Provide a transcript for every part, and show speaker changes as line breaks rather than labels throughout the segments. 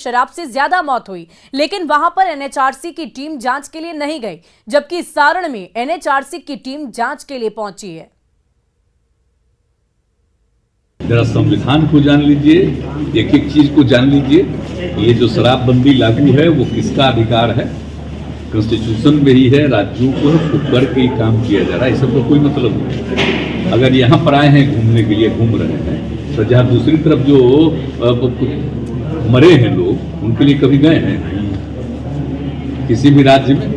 शराब से ज्यादा मौत हुई, लेकिन वहां पर एनएचआरसी की टीम जांच के लिए नहीं गई, जबकि सारण में एनएचआरसी की टीम जांच के लिए पहुंची है।
जरा संविधान को जान लीजिए, एक एक चीज को जान लीजिए। ये जो शराबबंदी लागू है वो किसका अधिकार है? कॉन्स्टिट्यूशन में ही है, राज्यों को करके ही काम किया जा रहा है। इसका तो कोई मतलब नहीं। अगर यहाँ पर आए हैं घूमने के लिए, घूम रहे हैं, तो जहाँ दूसरी तरफ जो मरे हैं लोग, उनके लिए कभी गए हैं किसी भी राज्य में?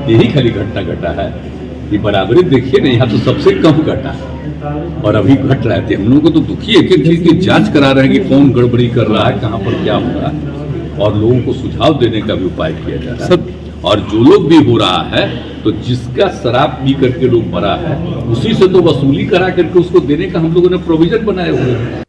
यही खाली घटना घटा है। ये बराबरी देखिए ना, यहाँ तो सबसे कम घटा है और अभी घट रहे थे। हम लोगों को तो दुखी है कि चीज की जांच करा रहे हैं कि कौन गड़बड़ी कर रहा है, कहाँ पर क्या हो रहा है, और लोगों को सुझाव देने का भी उपाय किया जा रहा है। और जो लोग भी हो रहा है, तो जिसका शराब पी करके लोग मरा है, उसी से तो वसूली करा करके उसको देने का हम लोगों ने प्रोविजन बनाए हुए हैं।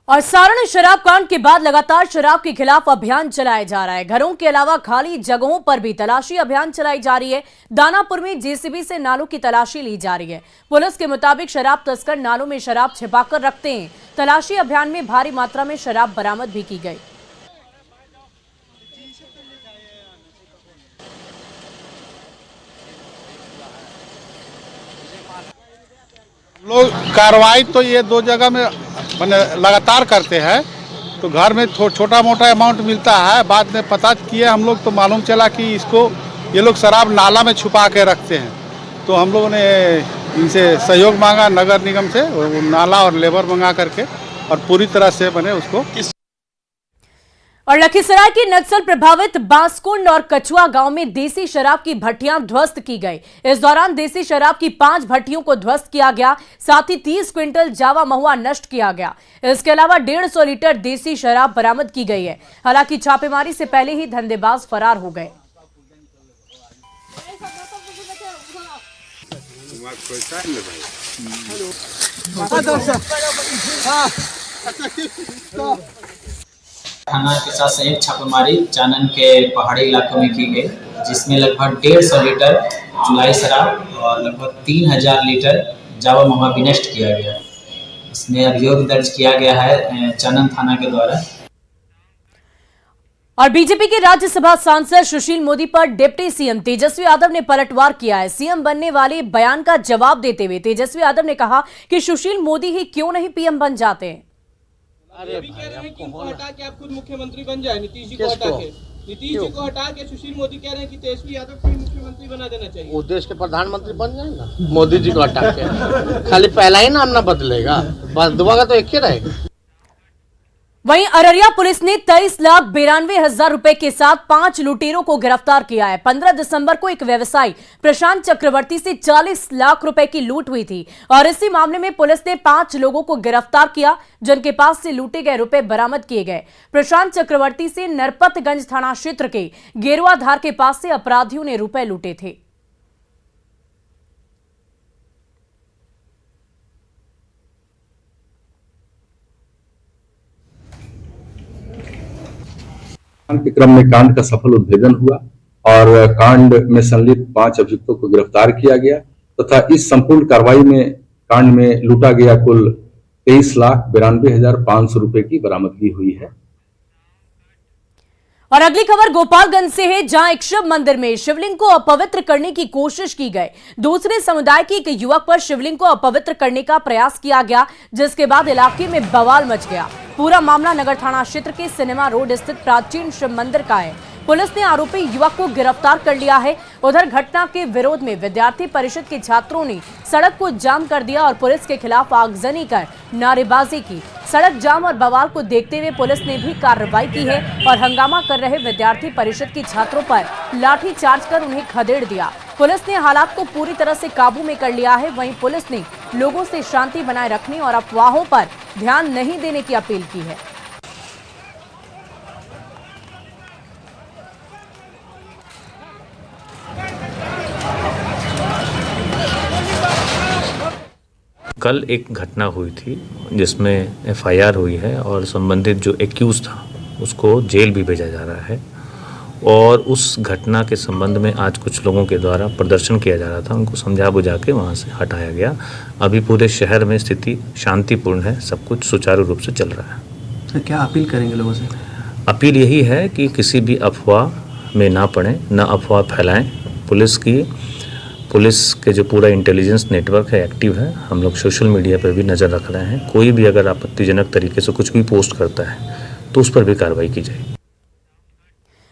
और सारण शराब कांड के बाद लगातार शराब के खिलाफ अभियान चलाया जा रहा है। घरों के अलावा खाली जगहों पर भी तलाशी अभियान चलाई जा रही है। दानापुर में जेसीबी से नालों की तलाशी ली जा रही है। पुलिस के मुताबिक शराब तस्कर नालों में शराब छिपाकर रखते हैं। तलाशी अभियान में भारी मात्रा में शराब बरामद भी की गई।
लोग कार्रवाई तो ये 2 जगह में लगातार करते हैं, तो घर में छोटा मोटा अमाउंट मिलता है। बाद में पता किए हम लोग तो मालूम चला कि इसको ये लोग शराब नाला में छुपा के रखते हैं। तो हम लोगों ने इनसे सहयोग मांगा, नगर निगम से, नाला और लेबर मंगा करके, और पूरी तरह से उसको।
और लखीसराय के नक्सल प्रभावित बांसकुंड और कछुआ गांव में देसी शराब की भट्टियां ध्वस्त की गई। इस दौरान देसी शराब की 5 भट्टियों को ध्वस्त किया गया, साथ ही 30 क्विंटल जावा महुआ नष्ट किया गया। इसके अलावा 150 लीटर देसी शराब बरामद की गई है। हालांकि छापेमारी से पहले ही धंधेबाज फरार हो गए।
थाना के साथ संयुक्त छापेमारी चानन के पहाड़ी इलाकों में की गई, जिसमें लगभग 150 लीटर जुलाई शराब और लगभग 3000 लीटर जावा महुआ भी नष्ट किया गया। इसमें अभियोग दर्ज किया गया है चानन थाना के द्वारा।
और बीजेपी के राज्यसभा सांसद सुशील मोदी पर डिप्टी सीएम तेजस्वी यादव ने पलटवार किया है। सीएम बनने वाले बयान का जवाब देते हुए तेजस्वी यादव ने कहा कि सुशील मोदी ही क्यों नहीं पीएम बन जाते हैं।
अभी कह रहे हैं कि इनको हटा के आप खुद मुख्यमंत्री बन जाए, नीतीश जी को हटा के। नीतीश जी को हटा के सुशील मोदी कह रहे हैं कि तेजस्वी यादव को मुख्यमंत्री बना देना चाहिए।
वो देश के प्रधानमंत्री बन जाए ना, मोदी जी को हटा के। खाली पहला ही नाम ना बदलेगा, बस दुआ तो एक ही रहेगा।
वहीं अररिया पुलिस ने 23,92,000 रुपए के साथ 5 लुटेरों को गिरफ्तार किया है। 15 दिसंबर को एक व्यवसायी प्रशांत चक्रवर्ती से 40 लाख रुपए की लूट हुई थी और इसी मामले में पुलिस ने 5 लोगों को गिरफ्तार किया, जिनके पास से लूटे गए रुपए बरामद किए गए। प्रशांत चक्रवर्ती से नरपतगंज थाना क्षेत्र के गेरुआ धार के पास से अपराधियों ने रुपए लूटे थे।
के क्रम में कांड का सफल उद्भेदन हुआ और कांड में संलिप्त 5 अभियुक्तों को गिरफ्तार किया गया तथा इस संपूर्ण कार्रवाई में कांड में लूटा गया कुल 23,92,500 रुपए की बरामदगी हुई है।
और अगली खबर गोपालगंज से है, जहां एक शिव मंदिर में शिवलिंग को अपवित्र करने की कोशिश की गई। दूसरे समुदाय के एक युवक पर शिवलिंग को अपवित्र करने का प्रयास किया गया, जिसके बाद इलाके में बवाल मच गया। पूरा मामला नगर थाना क्षेत्र के सिनेमा रोड स्थित प्राचीन शिव मंदिर का है। पुलिस ने आरोपी युवक को गिरफ्तार कर लिया है। उधर घटना के विरोध में विद्यार्थी परिषद के छात्रों ने सड़क को जाम कर दिया और पुलिस के खिलाफ आगजनी कर नारेबाजी की। सड़क जाम और बवाल को देखते हुए पुलिस ने भी कार्रवाई की है और हंगामा कर रहे विद्यार्थी परिषद के छात्रों पर लाठी चार्ज कर उन्हें खदेड़ दिया। पुलिस ने हालात को पूरी तरह से काबू में कर लिया है। वहीं पुलिस ने लोगों से शांति बनाए रखने और अफवाहों पर ध्यान नहीं देने की अपील की है।
कल एक घटना हुई थी जिसमें एफआईआर हुई है और संबंधित जो एक्यूज था उसको जेल भी भेजा जा रहा है। और उस घटना के संबंध में आज कुछ लोगों के द्वारा प्रदर्शन किया जा रहा था, उनको समझा बुझा के वहाँ से हटाया गया। अभी पूरे शहर में स्थिति शांतिपूर्ण है, सब कुछ सुचारू रूप से चल रहा है।
तो क्या अपील करेंगे लोगों से?
अपील यही है कि किसी भी अफवाह में ना पड़ें, ना अफवाह फैलाएं। पुलिस के जो पूरा इंटेलिजेंस नेटवर्क है एक्टिव है। हम लोग सोशल मीडिया पर भी नज़र रख रहे हैं। कोई भी अगर आपत्तिजनक तरीके से कुछ भी पोस्ट करता है तो उस पर भी कार्रवाई की जाए।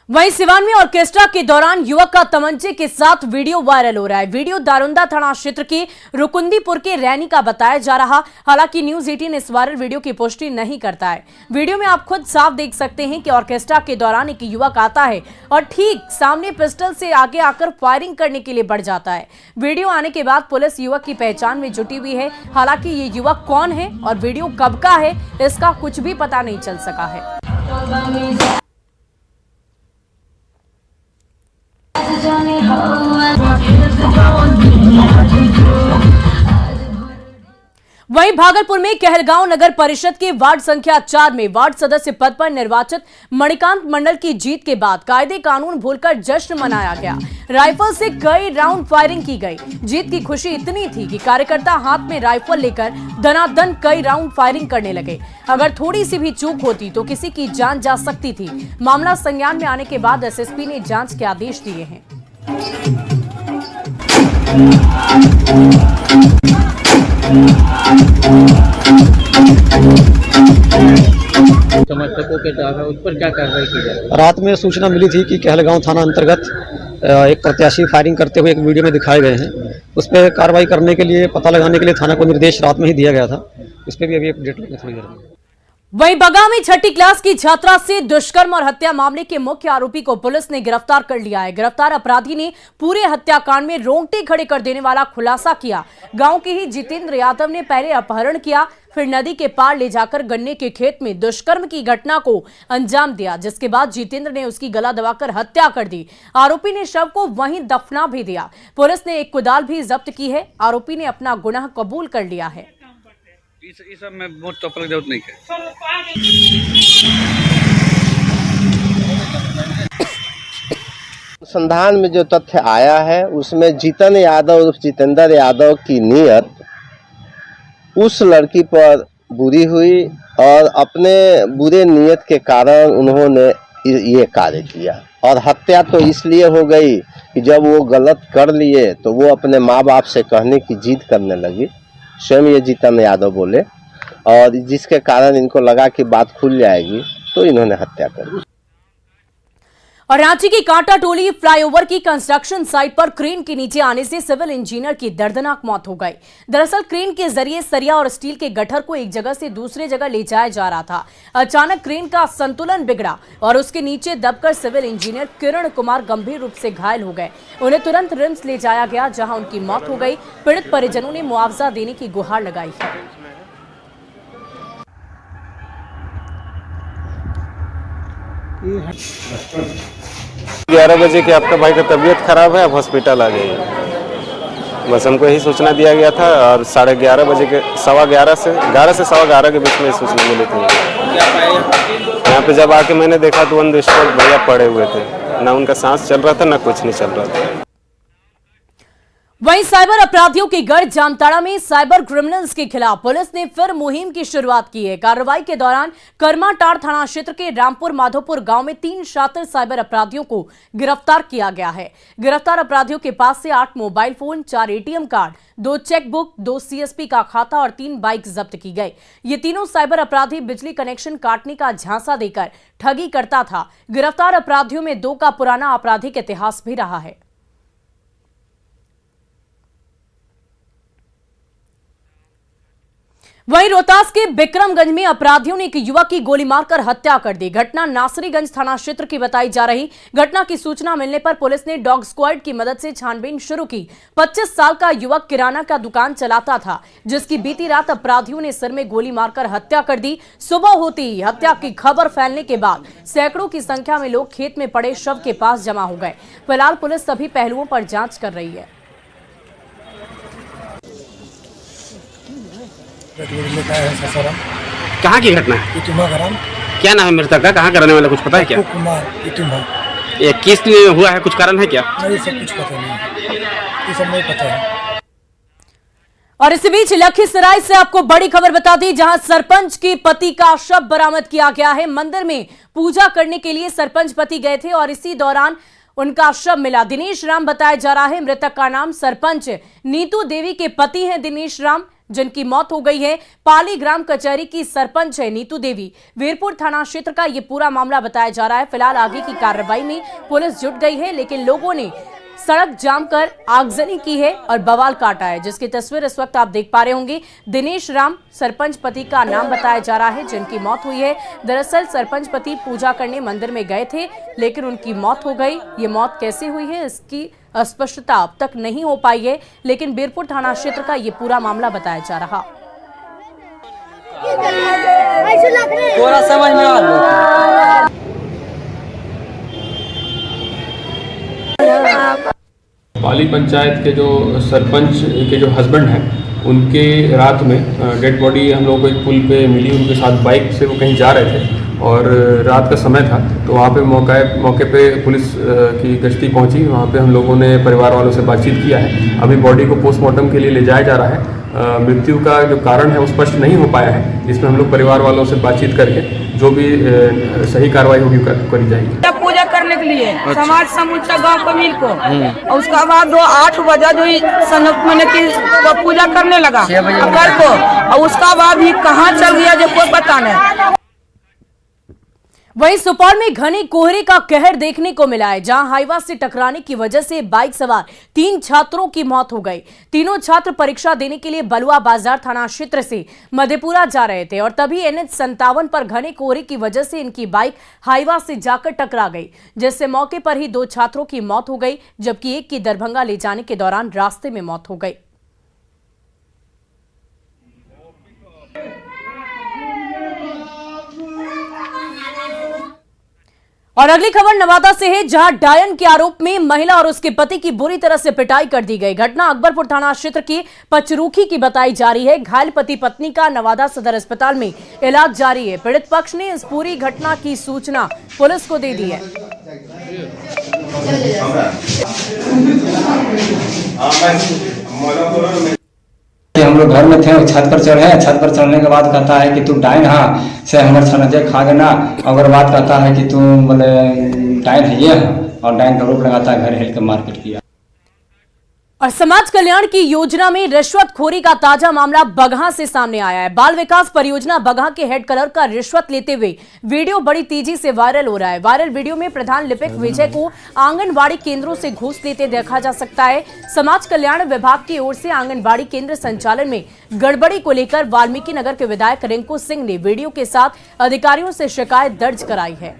वहीं सिवान में ऑर्केस्ट्रा के दौरान युवक का तमंचे के साथ वीडियो वायरल हो रहा है। वीडियो दारुंदा थाना क्षेत्र के रुकुंदीपुर के रैनी का बताया जा रहा। हालांकि न्यूज 18 इस वायरल वीडियो की पुष्टि नहीं करता है। वीडियो में आप खुद साफ देख सकते हैं कि ऑर्केस्ट्रा के दौरान एक युवक आता है और ठीक सामने पिस्टल से आगे आकर फायरिंग करने के लिए बढ़ जाता है। वीडियो आने के बाद पुलिस युवक की पहचान में जुटी हुई है। हालांकि ये युवक कौन है और वीडियो कब का है, इसका कुछ भी पता नहीं चल सका है। वहीं भागलपुर में कहलगांव नगर परिषद के वार्ड संख्या 4 में वार्ड सदस्य पद पर निर्वाचित मणिकांत मंडल की जीत के बाद कायदे कानून भूलकर जश्न मनाया गया। राइफल से कई राउंड फायरिंग की गई। जीत की खुशी इतनी थी कि कार्यकर्ता हाथ में राइफल लेकर धनाधन कई राउंड फायरिंग करने लगे। अगर थोड़ी सी भी चूक होती तो किसी की जान जा सकती थी। मामला संज्ञान में आने के बाद एसएसपी ने जांच के आदेश दिए हैं।
समर्थकों के द्वारा उस पर क्या कार्रवाई की जाए?
रात में सूचना मिली थी कि कहलगांव थाना अंतर्गत एक प्रत्याशी फायरिंग करते हुए एक वीडियो में दिखाए गए हैं। उस पर कार्रवाई करने के लिए, पता लगाने के लिए थाना को निर्देश रात में ही दिया गया था। इस पर भी अभी अपडेट लेंगे थोड़ी देर में।
वहीं बगा में 6ठी क्लास की छात्रा से दुष्कर्म और हत्या मामले के मुख्य आरोपी को पुलिस ने गिरफ्तार कर लिया है। गिरफ्तार अपराधी ने पूरे हत्याकांड में रोंगटे खड़े कर देने वाला खुलासा किया। गांव के ही जितेंद्र यादव ने पहले अपहरण किया, फिर नदी के पार ले जाकर गन्ने के खेत में दुष्कर्म की घटना को अंजाम दिया, जिसके बाद जितेंद्र ने उसकी गला दबाकर हत्या कर दी। आरोपी ने शव को वहीं दफना भी दिया। पुलिस ने एक कुदाल भी जब्त की है। आरोपी ने अपना गुनाह कबूल कर लिया है।
इस सब में बहुत टॉपर की जरूरत नहीं है।
अनुसंधान में जो तथ्य आया है उसमें जीतन यादव और जितेंद्र यादव की नीयत उस लड़की पर बुरी हुई और अपने बुरे नीयत के कारण उन्होंने ये कार्य किया। और हत्या तो इसलिए हो गई कि जब वो गलत कर लिए तो वो अपने माँ बाप से कहने की जिद करने लगी। स्वयं ये जीतन यादव बोले और जिसके कारण इनको लगा कि बात खुल जाएगी तो इन्होंने हत्या कर दी।
और रांची की कांटा टोली फ्लाईओवर की कंस्ट्रक्शन साइट पर क्रेन के नीचे आने से सिविल इंजीनियर की दर्दनाक मौत हो गई। दरअसल क्रेन के जरिए सरिया और स्टील के गट्ठर को एक जगह से दूसरे जगह ले जाया जा रहा था। अचानक क्रेन का संतुलन बिगड़ा और उसके नीचे दबकर सिविल इंजीनियर किरण कुमार गंभीर रूप से घायल हो गए। उन्हें तुरंत रिम्स ले जाया गया, जहां उनकी मौत हो गई। पीड़ित परिजनों ने मुआवजा देने की गुहार लगाई है।
11 बजे के आपका भाई का तबीयत खराब है, अब हॉस्पिटल आ जाइए। बस हमको यही सूचना दिया गया था और 11:30 बजे के 11:15 से 11 से 11:15 के बीच में सूचना मिली थी। यहाँ पे जब आके मैंने देखा तो ऑन द स्पॉट भैया पड़े हुए थे, ना उनका सांस चल रहा था ना कुछ नहीं चल रहा था।
वहीं साइबर अपराधियों की गढ़ जामताड़ा में साइबर क्रिमिनल्स के खिलाफ पुलिस ने फिर मुहिम की शुरुआत की है। कार्रवाई के दौरान करमाटाड़ थाना क्षेत्र के रामपुर माधोपुर गांव में 3 शातिर साइबर अपराधियों को गिरफ्तार किया गया है। गिरफ्तार अपराधियों के पास से 8 mobile phone, 4 ATM card, 2 chequebook, 2 CSP का खाता और 3 बाइक जब्त की गई। ये तीनों साइबर अपराधी बिजली कनेक्शन काटने का झांसा देकर ठगी करता था। गिरफ्तार अपराधियों में 2 का पुराना आपराधिक इतिहास भी रहा है। वहीं रोहतास के बिक्रमगंज में अपराधियों ने एक युवक की गोली मारकर हत्या कर दी। घटना नासरीगंज थाना क्षेत्र की बताई जा रही। घटना की सूचना मिलने पर पुलिस ने डॉग स्क्वाड की मदद से छानबीन शुरू की। 25 साल का युवक किराना का दुकान चलाता था, जिसकी बीती रात अपराधियों ने सिर में गोली मारकर हत्या कर दी। सुबह होते ही हत्या की खबर फैलने के बाद सैकड़ों की संख्या में लोग खेत में पड़े शव के पास जमा हो गए। फिलहाल पुलिस सभी पहलुओं पर जांच कर रही है।
कहाँ की घटना है? क्या नाम है मृतक का? कहाँ का रहने वाला, कुछ पता है क्या? ये किस लिए हुआ है, कुछ कारण है क्या?
नहीं, सब कुछ पता नहीं, ये सब नहीं पता है।
और इसी बीच लखीसराय से आपको बड़ी खबर बता दी, जहां सरपंच के पति का शव बरामद किया गया है। मंदिर में पूजा करने के लिए सरपंच पति गए थे और इसी दौरान उनका शव मिला। दिनेश राम बताया जा रहा है। मृतक का नाम सरपंच नीतू देवी के पति हैं दिनेश राम, जिनकी मौत हो गई है। पाली ग्राम कचहरी की सरपंच है नीतू देवी। वीरपुर थाना क्षेत्र का यह पूरा मामला बताया जा रहा है। फिलहाल आगे की कार्रवाई में पुलिस जुट गई है, लेकिन लोगों ने सड़क जाम कर आगजनी की है और बवाल काटा है, जिसकी तस्वीर इस वक्त आप देख पा रहे होंगे। दिनेश राम सरपंच पति का नाम बताया जा रहा है, जिनकी मौत हुई है। दरअसल सरपंच पति पूजा करने मंदिर में गए थे, लेकिन उनकी मौत हो गई। ये मौत कैसे हुई है इसकी स्पष्टता अब तक नहीं हो पाई है, लेकिन वीरपुर थाना क्षेत्र का ये पूरा मामला बताया जा रहा।
थोड़ा समझ में आ रहा।
पाली पंचायत के जो सरपंच के जो हस्बैंड हैं, उनके रात में डेड बॉडी हम लोगों को एक पुल पे मिली। उनके साथ बाइक से वो कहीं जा रहे थे और रात का समय था, तो वहाँ पे मौके पे पुलिस की गश्ती पहुँची। वहाँ पे हम लोगों ने परिवार वालों से बातचीत किया है। अभी बॉडी को पोस्टमार्टम के लिए ले जाया जा रहा है। मृत्यु का जो कारण है वो स्पष्ट नहीं हो पाया है, जिसमें हम लोग परिवार वालों से बातचीत करके जो भी सही कार्रवाई होगी करी जाएगी।
पूजा करने के लिए समाज समूचा गांव को मिल को और उसका बाद 8 बजे जो मैंने की पूजा करने लगा घर को, और उसका बाद ही कहाँ चल गया जो कोई पता नहीं।
वहीं सुपौल में घने कोहरे का कहर देखने को मिला है, जहां हाईवा से टकराने की वजह से बाइक सवार 3 छात्रों की मौत हो गई। तीनों छात्र परीक्षा देने के लिए बलुआ बाजार थाना क्षेत्र से मधेपुरा जा रहे थे और तभी NH57 पर घने कोहरे की वजह से इनकी बाइक हाईवा से जाकर टकरा गई, जिससे मौके पर ही 2 छात्रों की मौत हो गई, जबकि एक की दरभंगा ले जाने के दौरान रास्ते में मौत हो गई। और अगली खबर नवादा से है, जहां डायन के आरोप में महिला और उसके पति की बुरी तरह से पिटाई कर दी गई। घटना अकबरपुर थाना क्षेत्र की पचरूखी की बताई जा रही है। घायल पति पत्नी का नवादा सदर अस्पताल में इलाज जारी है। पीड़ित पक्ष ने इस पूरी घटना की सूचना पुलिस को दे दी है।
हम लोग घर में थे, छत पर चढ़े। छत पर चढ़ने के बाद कहता है कि तू डाइन हाँ से हमारे छनजे खा देना। अगर बात कहता है कि तू बोले डाइन है ये, और डाइन का रूप लगाता है, घर हिल के मारपीट किया।
और समाज कल्याण की योजना में रिश्वतखोरी का ताजा मामला बगहा से सामने आया है। बाल विकास परियोजना बगहा के हेड क्लर्क का रिश्वत लेते हुए वीडियो बड़ी तेजी से वायरल हो रहा है। वायरल वीडियो में प्रधान लिपिक विजय को आंगनबाड़ी केंद्रों से घूस लेते देखा जा सकता है। समाज कल्याण विभाग की ओर से आंगनबाड़ी केंद्र संचालन में गड़बड़ी को लेकर वाल्मीकि नगर के विधायक रिंकू सिंह ने वीडियो के साथ अधिकारियों से शिकायत दर्ज कराई है।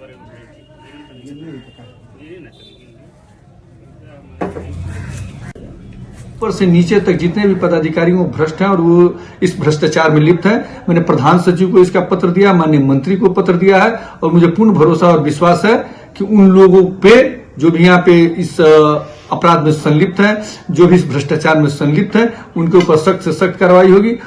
ऊपर से नीचे तक जितने भी पदाधिकारी वो भ्रष्ट हैं और वो इस भ्रष्टाचार में लिप्त है। मैंने प्रधान सचिव को इसका पत्र दिया, माननीय मंत्री को पत्र दिया है, और मुझे पूर्ण भरोसा और विश्वास है कि उन लोगों पे जो भी यहाँ पे इस अपराध में संलिप्त है, जो भी इस भ्रष्टाचार में संलिप्त है, उनके ऊपर सख्त से सख्त कार्रवाई होगी।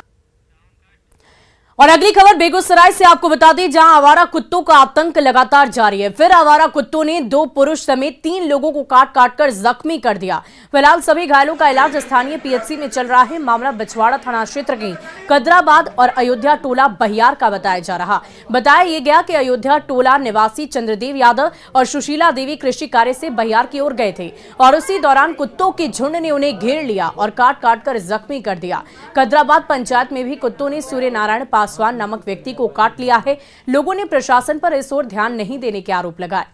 और अगली खबर बेगूसराय से आपको बता दें, जहां आवारा कुत्तों का आतंक लगातार जारी है। फिर आवारा कुत्तों ने 2 पुरुष समेत 3 लोगों को काट काट कर जख्मी कर दिया। फिलहाल सभी घायलों का इलाज स्थानीय PHC में चल रहा है। मामला बछवाड़ा थाना क्षेत्र के कदराबाद और अयोध्या टोला बहियार का बताया जा रहा। बताया यह गया कि अयोध्या टोला निवासी चंद्रदेव यादव और सुशीला देवी कृषि कार्य से बहियार की ओर गए थे और उसी दौरान कुत्तों के झुंड ने उन्हें घेर लिया और काट काट कर जख्मी कर दिया। कदराबाद पंचायत में भी कुत्तों ने सूर्य नारायण पासवान नामक व्यक्ति को काट लिया है। लोगों ने प्रशासन पर इस ओर ध्यान नहीं देने के आरोप लगाए।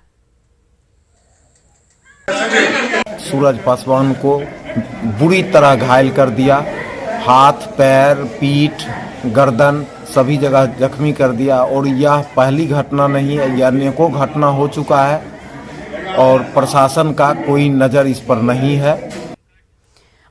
सूरज पासवान को बुरी तरह घायल कर दिया, हाथ, पैर, पीठ, गर्दन सभी जगह जख्मी कर दिया। और यह पहली घटना नहीं है, यह अनेकों घटना हो चुका है और प्रशासन का कोई नजर इस पर नहीं है।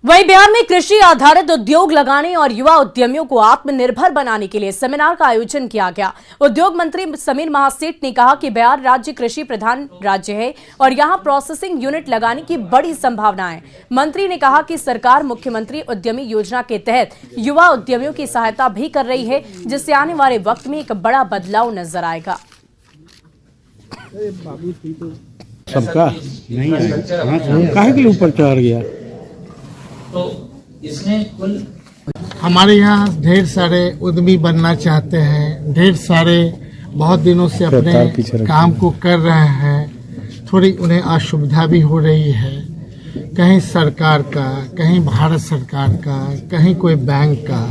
वहीं बिहार में कृषि आधारित उद्योग लगाने और युवा उद्यमियों को आत्मनिर्भर बनाने के लिए सेमिनार का आयोजन किया गया। उद्योग मंत्री समीर महासेठ ने कहा कि बिहार राज्य कृषि प्रधान राज्य है और यहां प्रोसेसिंग यूनिट लगाने की बड़ी संभावना है। मंत्री ने कहा कि सरकार मुख्यमंत्री उद्यमी योजना के तहत युवा उद्यमियों की सहायता भी कर रही है, जिससे आने वाले वक्त में एक बड़ा बदलाव नजर आएगा।
सबका नहीं है, काहे के लिए ऊपर चढ़ गया?
तो इसमें कुल
हमारे यहाँ ढेर सारे उद्यमी बनना चाहते हैं, ढेर सारे बहुत दिनों से अपने काम को कर रहे हैं। थोड़ी उन्हें असुविधा भी हो रही है, कहीं सरकार का, कहीं भारत सरकार का, कहीं कोई बैंक का।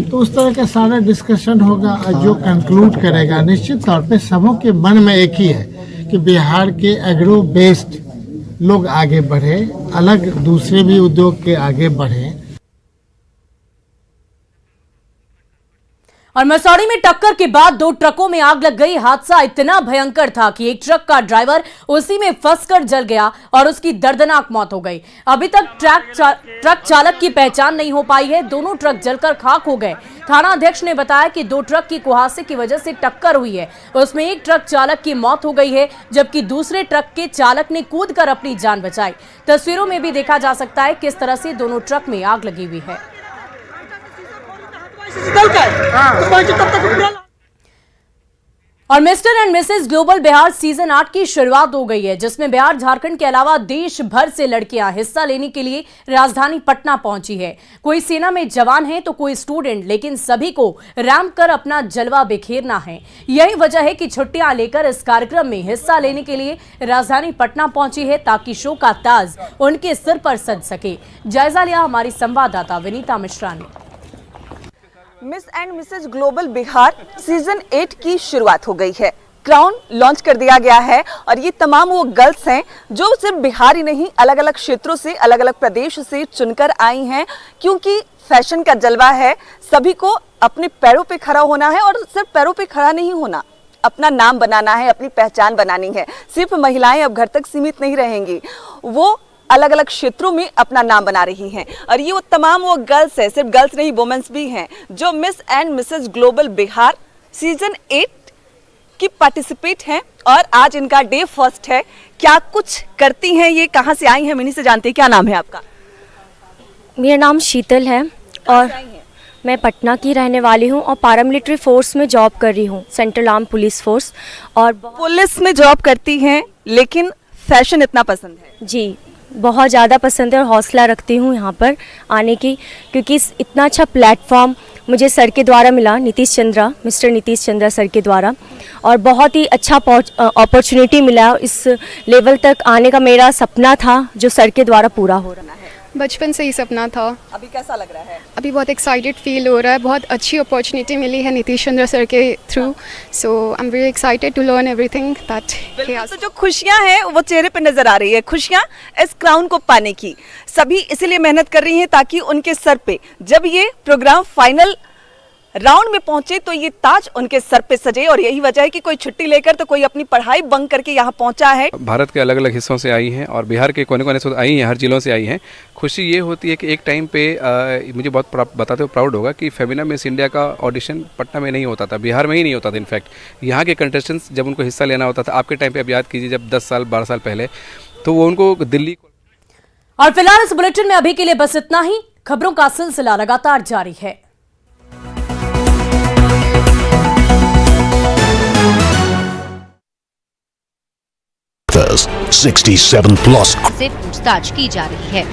तो उस तरह का सारा डिस्कशन होगा और जो कंक्लूड करेगा निश्चित तौर पे सबों के मन में एक ही है कि बिहार के एग्रो बेस्ड लोग आगे बढ़े, अलग दूसरे भी उद्योग के आगे बढ़े।
और मसौड़ी में टक्कर के बाद 2 ट्रकों में आग लग गई। हादसा इतना भयंकर था कि एक ट्रक का ड्राइवर उसी में फंसकर जल गया और उसकी दर्दनाक मौत हो गई। अभी तक ट्रक चालक की पहचान नहीं हो पाई है। दोनों ट्रक जलकर खाक हो गए। थाना अध्यक्ष ने बताया कि 2 ट्रक की कुहासे की वजह से टक्कर हुई है। उसमें एक ट्रक चालक की मौत हो गई है, जबकि दूसरे ट्रक के चालक ने कूदकर अपनी जान बचाई। तस्वीरों में भी देखा जा सकता है किस तरह से दोनों ट्रक में आग लगी हुई है। और mister and Mrs global Bihar season 8 की शुरुआत हो गई है, जिसमें बिहार झारखंड के अलावा देश भर से लड़कियां हिस्सा लेने के लिए राजधानी पटना पहुंची है। कोई सेना में जवान है तो कोई स्टूडेंट, लेकिन सभी को रैंप कर अपना जलवा बिखेरना है। यही वजह है कि छुट्टियां लेकर इस कार्यक्रम में हिस्सा लेने के लिए राजधानी पटना पहुंची है, ताकि शो का ताज उनके सिर पर सज सके। जायजा लिया हमारी संवाददाता विनीता मिश्रा ने।
Miss and mrs global Bihar season 8 की शुरुआत हो गई है। क्राउन लॉन्च कर दिया गया है और ये तमाम वो गर्ल्स हैं जो सिर्फ बिहार ही नहीं, अलग अलग क्षेत्रों से, अलग अलग प्रदेश से चुनकर आई हैं, क्योंकि फैशन का जलवा है। सभी को अपने पैरों पे खड़ा होना है और सिर्फ पैरों पे खड़ा नहीं होना, अपना नाम बनाना है, अपनी पहचान बनानी है। सिर्फ महिलाएं अब घर तक सीमित नहीं रहेंगी, वो अलग अलग क्षेत्रों में अपना नाम बना रही हैं। और ये वो तमाम वो गर्ल्स है, सिर्फ गर्ल्स नहीं वुमेन्स भी हैं, जो miss and Mrs global Bihar season 8 की पार्टिसिपेट हैं। और आज इनका डे फर्स्ट है। क्या कुछ करती हैं ये, कहाँ से आई हैं, मिनी से जानते हैं। क्या नाम है आपका?
मेरा नाम शीतल है और मैं पटना की रहने वाली हूँ और पैरामिलिट्री फोर्स में जॉब कर रही हूँ, सेंट्रल आर्म पुलिस फोर्स। और
पुलिस में जॉब करती हैं, लेकिन फैशन इतना पसंद है?
जी, बहुत ज़्यादा पसंद है और हौसला रखती हूँ यहाँ पर आने की, क्योंकि इतना अच्छा प्लेटफॉर्म मुझे सर के द्वारा मिला, मिस्टर नीतीश चंद्रा सर के द्वारा, और बहुत ही अच्छा अपॉर्चुनिटी मिला। इस लेवल तक आने का मेरा सपना था, जो सर के द्वारा पूरा हो रहा है।
बचपन से ही सपना था।
अभी कैसा लग रहा है?
अभी बहुत एक्साइटेड फील हो रहा है। बहुत अच्छी अपॉर्चुनिटी मिली है नीतीश चंद्र सर के through, so I am very excited to learn everything that he has.
तो जो खुशियां हैं वो चेहरे पे नजर आ रही है, खुशियां इस क्राउन को पाने की। सभी इसीलिए मेहनत कर रही हैं ताकि उनके सर पे जब ये प्रोग्राम फाइनल राउंड में पहुंचे तो ये ताज उनके सर पे सजे। और यही वजह है कि कोई छुट्टी लेकर तो कोई अपनी पढ़ाई बंक करके यहाँ पहुंचा है।
भारत के अलग अलग हिस्सों से आई हैं और बिहार के कोने कोने से आई हैं, हर जिलों से आई हैं। खुशी ये होती है कि एक टाइम पे मुझे बहुत बताते हुए प्राउड होगा कि फेमिना मिस इंडिया का ऑडिशन पटना में नहीं होता था, बिहार में ही नहीं होता था। इनफैक्ट यहाँ के कंटेस्टेंट्स जब उनको हिस्सा लेना होता था, आपके टाइम पे आप याद कीजिए जब 10 साल 12 साल पहले, तो वो उनको दिल्ली।
और फिलहाल इस बुलेटिन में अभी के लिए बस इतना ही। खबरों का सिलसिला लगातार जारी है।
67+ से पूछताछ की जा रही है।